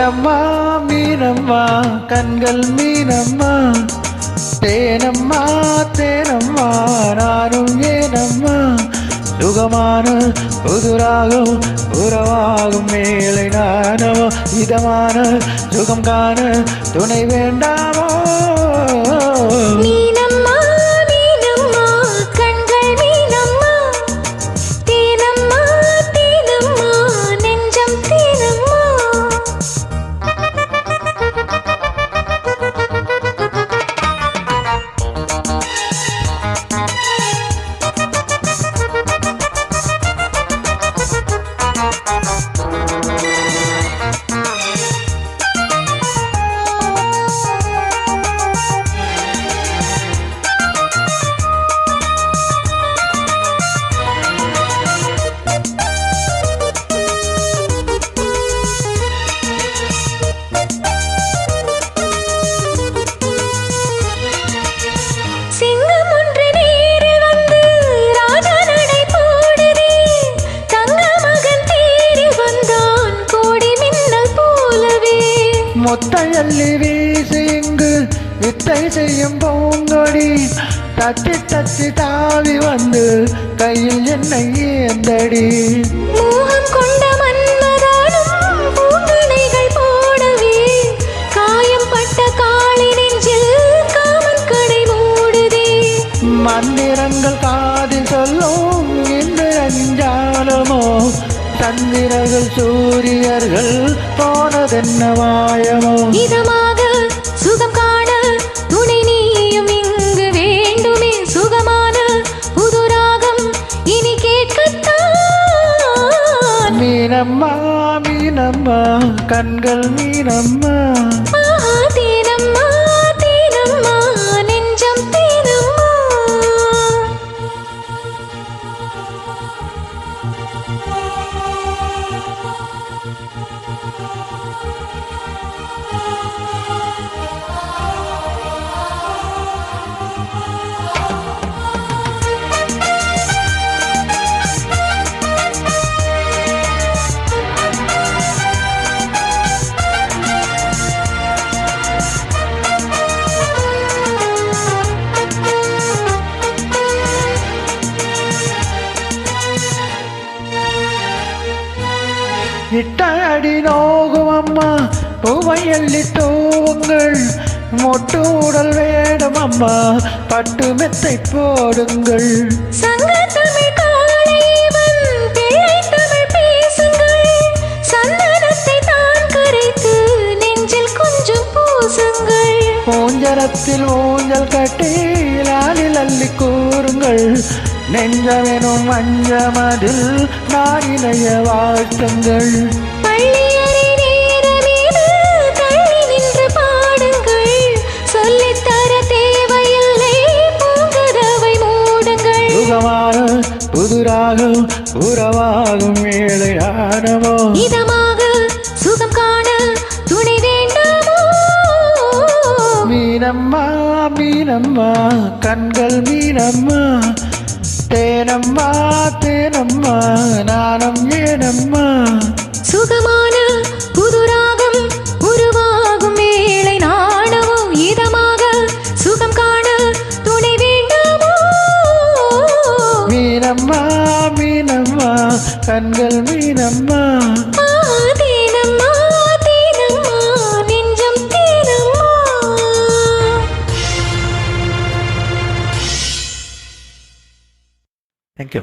மீனம்மா மீனம்மா கண்கள் மீனம்மா தேனம்மா தேனம்மா நானும் ஏனம்மா சுகமான புதுராகும் உறவாகும் மேலை நானமோ இதமான சுகம் காண துணை வேண்டாமோ மீனம்மா மீனம்மா கண்கள் மீனம்மா தேனம்மா தேனம்மா நெஞ்சம் தேனம்மா முத்தையல்லி வீசி இங்கு வித்தை செய்யும் பூங்கொடி தத்தி தத்தி தாவி வந்து கையில் என்னை ஏந்தடி மோகம் கொண்ட மன்மதானும் பூங்கணைகள் போடவே காயம் பட்ட காளி நெஞ்சில் காமன் கடை மூடுதே மந்திரங்கள் காதில் சொல்லும் இந்த அஞ்சாலமோ சந்திரர்கள் சூரியர்கள் போனதென்ன மாயமோ இதமாக சுகம் காண துணை நீயும் இங்கு வேண்டுமே சுகமான புதுராகம் இனி கேட்கத்தான் மீனம்மா மீனம்மா கண்கள் மீனம்மா தேனம்மா தேனம்மா நெஞ்சம் தேனம்மா இட்ட அடி நோகும் அம்மா பூவையள்ளி தூவுங்கள் மொட்டு உடல் வேடும் அம்மா பட்டு மெத்தை போடுங்கள் சங்க தமிழ் காளைவன் பிள்ளை தமிழ் பேசுங்கள் சந்தனத்தை தான் கரைத்து நெஞ்சில் கொஞ்சம் பூசுங்கள் ஊஞ்சரத்தில் ஊஞ்சல் கட்டி லாலில் அள்ளி கூறுங்கள் நெஞ்சமெனும் மஞ்சமதில் நாரினைய வாழ்த்துங்கள் பள்ளியறை நேரமேது தள்ளி நின்று பாடுங்கள் சொல்லித்தர தேவையில்லை பூங்கதவை மூடுங்கள் சுகமான புதுராகும் உறவாகும் ஏழையானமோ இதமாக சுகம் காண துணை வேண்டாமோ மீனம்மா மீனம்மா கண்கள் மீனம்மா தேனம்மா தேனம்மா நானும் ஏனம்மா சுகமான புதுராகம் உருவாகும் வேளை நாணமோ இதமாக சுகம் காண துணை வேண்டாமோ மீனம்மா மீனம்மா கண்கள் மீனம்மா தேனம்மா தேனம்மா நெஞ்சம் தேனம்மா தேங்க்யூ